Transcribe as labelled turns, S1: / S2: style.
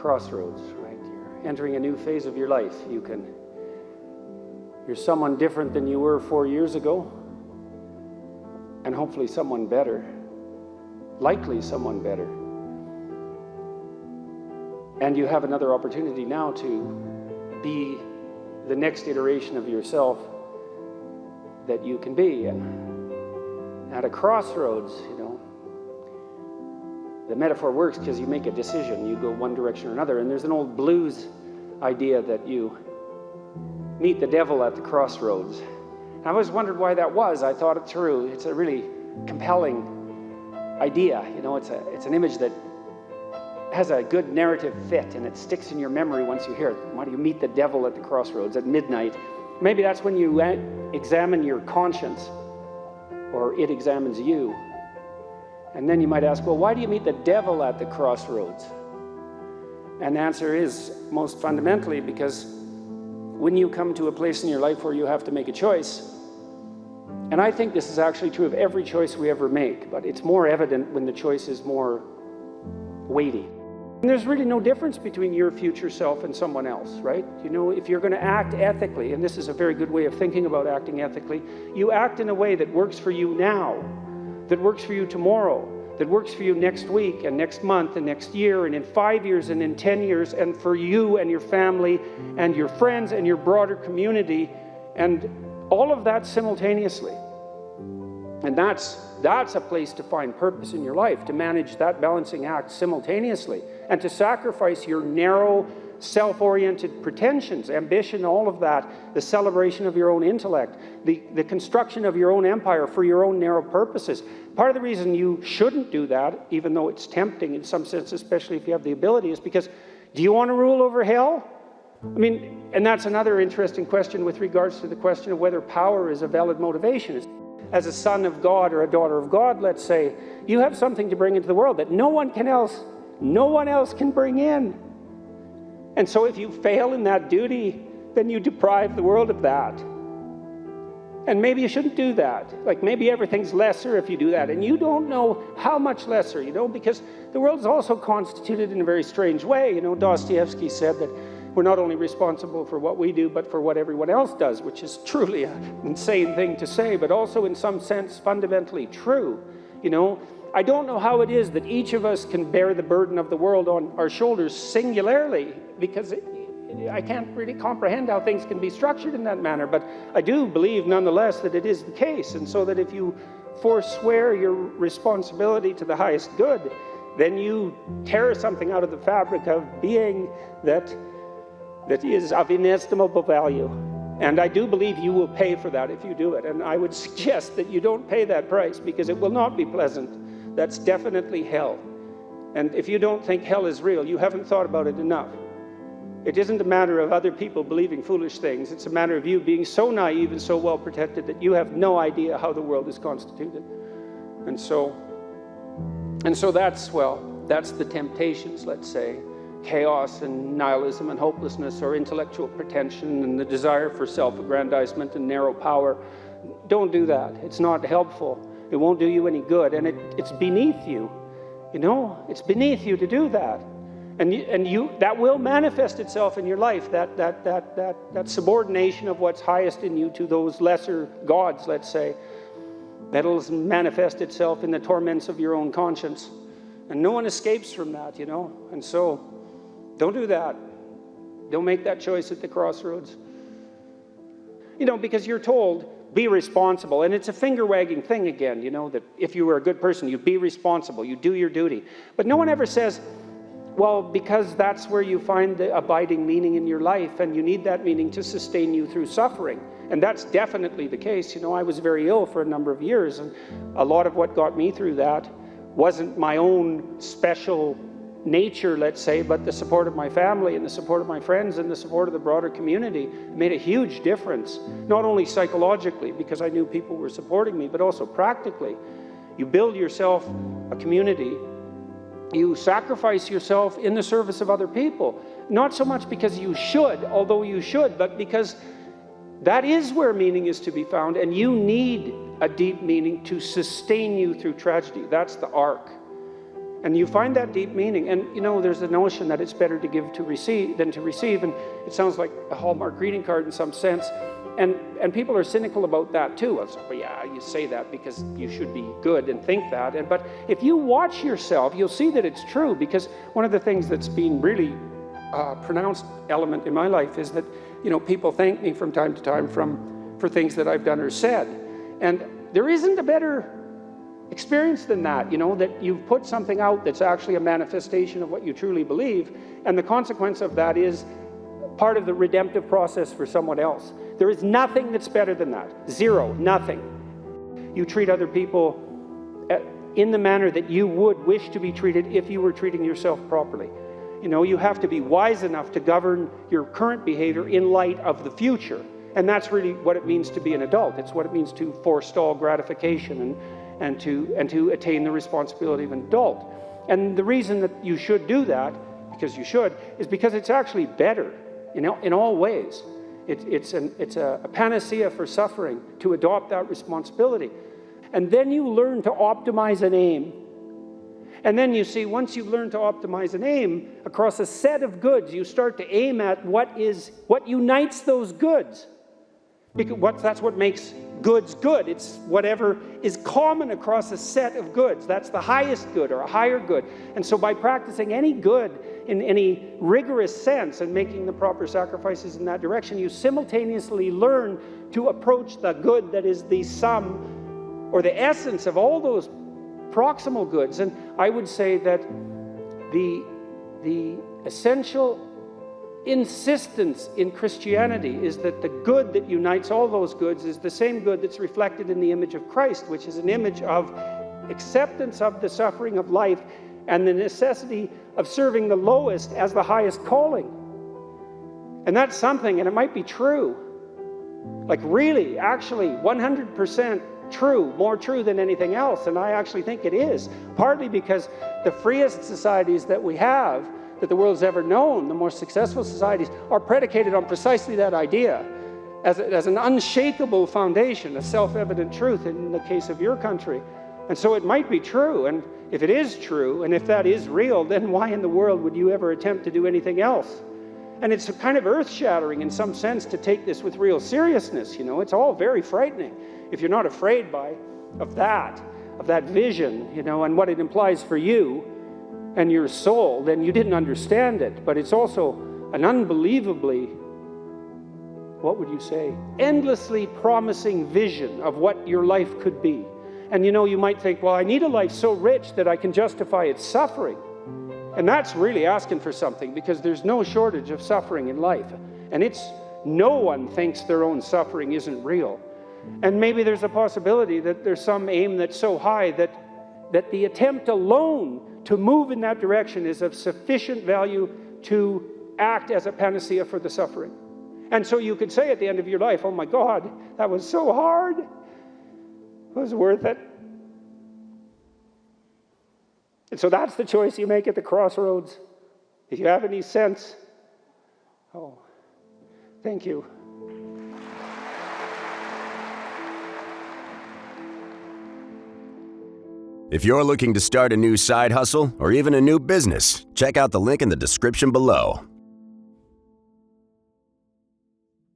S1: crossroads, right? You're entering a new phase of your life. You're someone different than you were 4 years ago, and hopefully someone better, likely someone better. And you have another opportunity now to be the next iteration of yourself that you can be. And at a crossroads, the metaphor works because you make a decision. You go one direction or another. And there's an old blues idea that you meet the devil at the crossroads. And I always wondered why that was. I thought it through. It's a really compelling idea. It's an image that has a good narrative fit, and it sticks in your memory once you hear it. Why do you meet the devil at the crossroads at midnight? Maybe that's when you examine your conscience, or it examines you. And then you might ask, well, why do you meet the devil at the crossroads? And the answer is, most fundamentally, because when you come to a place in your life where you have to make a choice, and I think this is actually true of every choice we ever make, but it's more evident when the choice is more weighty. And there's really no difference between your future self and someone else, right? If you're going to act ethically, and this is a very good way of thinking about acting ethically, you act in a way that works for you now, that works for you tomorrow, that works for you next week and next month and next year and in 5 years and in 10 years, and for you and your family and your friends and your broader community, and all of that simultaneously. And that's a place to find purpose in your life, to manage that balancing act simultaneously, and to sacrifice your narrow, self-oriented pretensions, ambition, all of that, the celebration of your own intellect, the construction of your own empire for your own narrow purposes. Part of the reason you shouldn't do that, even though it's tempting in some sense, especially if you have the ability, is because, do you want to rule over hell? And that's another interesting question with regards to the question of whether power is a valid motivation. As a son of God or a daughter of God, let's say, you have something to bring into the world that no one else can bring in. And so if you fail in that duty, then you deprive the world of that. And maybe you shouldn't do that. Like maybe everything's lesser if you do that. And you don't know how much lesser, because the world is also constituted in a very strange way. Dostoevsky said that we're not only responsible for what we do, but for what everyone else does, which is truly an insane thing to say, but also in some sense fundamentally true. I don't know how it is that each of us can bear the burden of the world on our shoulders singularly, because I can't really comprehend how things can be structured in that manner, but I do believe nonetheless that it is the case, and so that if you forswear your responsibility to the highest good, then you tear something out of the fabric of being that is of inestimable value. And I do believe you will pay for that if you do it. And I would suggest that you don't pay that price, because it will not be pleasant. That's definitely hell. And if you don't think hell is real, you haven't thought about it enough. It isn't a matter of other people believing foolish things. It's a matter of you being so naive and so well protected that you have no idea how the world is constituted. And so that's the temptations, let's say. Chaos and nihilism and hopelessness, or intellectual pretension and the desire for self-aggrandizement and narrow power. Don't do that. It's not helpful. It won't do you any good, and it's beneath you. It's beneath you to do that. And you that will manifest itself in your life, that subordination of what's highest in you to those lesser gods, let's say. That'll manifest itself in the torments of your own conscience. And no one escapes from that, And so, don't do that. Don't make that choice at the crossroads. Because you're told, be responsible. And it's a finger-wagging thing again, that if you were a good person, you be responsible, you do your duty. But no one ever says, well, because that's where you find the abiding meaning in your life, and you need that meaning to sustain you through suffering. And that's definitely the case. I was very ill for a number of years, and a lot of what got me through that wasn't my own special nature, let's say, but the support of my family and the support of my friends and the support of the broader community made a huge difference, not only psychologically, because I knew people were supporting me, but also practically. You build yourself a community. You sacrifice yourself in the service of other people, not so much because you should, although you should, but because that is where meaning is to be found, and you need a deep meaning to sustain you through tragedy. That's the arc. And you find that deep meaning. And there's a notion that it's better to give to receive than to receive. And it sounds like a Hallmark greeting card in some sense. And people are cynical about that too. It's like, well, yeah, you say that because you should be good and think that. But if you watch yourself, you'll see that it's true. Because one of the things that's been really pronounced element in my life is that, people thank me from time to time for things that I've done or said. And there isn't a better experience than that, that you've put something out that's actually a manifestation of what you truly believe, and the consequence of that is part of the redemptive process for someone else. There is nothing that's better than that. Zero, nothing. You treat other people in the manner that you would wish to be treated if you were treating yourself properly. You have to be wise enough to govern your current behavior in light of the future, and that's really what it means to be an adult. It's what it means to forestall gratification and to attain the responsibility of an adult. And the reason that you should do that, because you should, is because it's actually better, in all ways. It's a panacea for suffering to adopt that responsibility. And then you learn to optimize an aim. And then you see, once you've learned to optimize an aim across a set of goods, you start to aim at what unites those goods. Because that's what makes goods good. It's whatever is common across a set of goods. That's the highest good or a higher good. And so by practicing any good in any rigorous sense and making the proper sacrifices in that direction, you simultaneously learn to approach the good that is the sum or the essence of all those proximal goods. And I would say that the essential insistence in Christianity is that the good that unites all those goods is the same good that's reflected in the image of Christ, which is an image of acceptance of the suffering of life and the necessity of serving the lowest as the highest calling. And that's something, and it might be true, like really, actually 100% true, more true than anything else. And I actually think it is, partly because the freest societies that we have, that the world's ever known, the more successful societies, are predicated on precisely that idea as an unshakable foundation, a self-evident truth in the case of your country. And so it might be true, and if it is true, and if that is real, then why in the world would you ever attempt to do anything else? And it's kind of earth-shattering in some sense to take this with real seriousness. It's all very frightening if you're not afraid of that vision, and what it implies for you and your soul. Then you didn't understand it. But it's also an unbelievably, what would you say, endlessly promising vision of what your life could be. And you might think, well, I need a life so rich that I can justify its suffering. And that's really asking for something, because there's no shortage of suffering in life. And no one thinks their own suffering isn't real. And maybe there's a possibility that there's some aim that's so high that the attempt alone to move in that direction is of sufficient value to act as a panacea for the suffering. And so you could say at the end of your life, oh my God, that was so hard. It was worth it. And so that's the choice you make at the crossroads. If you have any sense, thank you.
S2: If you're looking to start a new side hustle or even a new business, check out the link in the description below.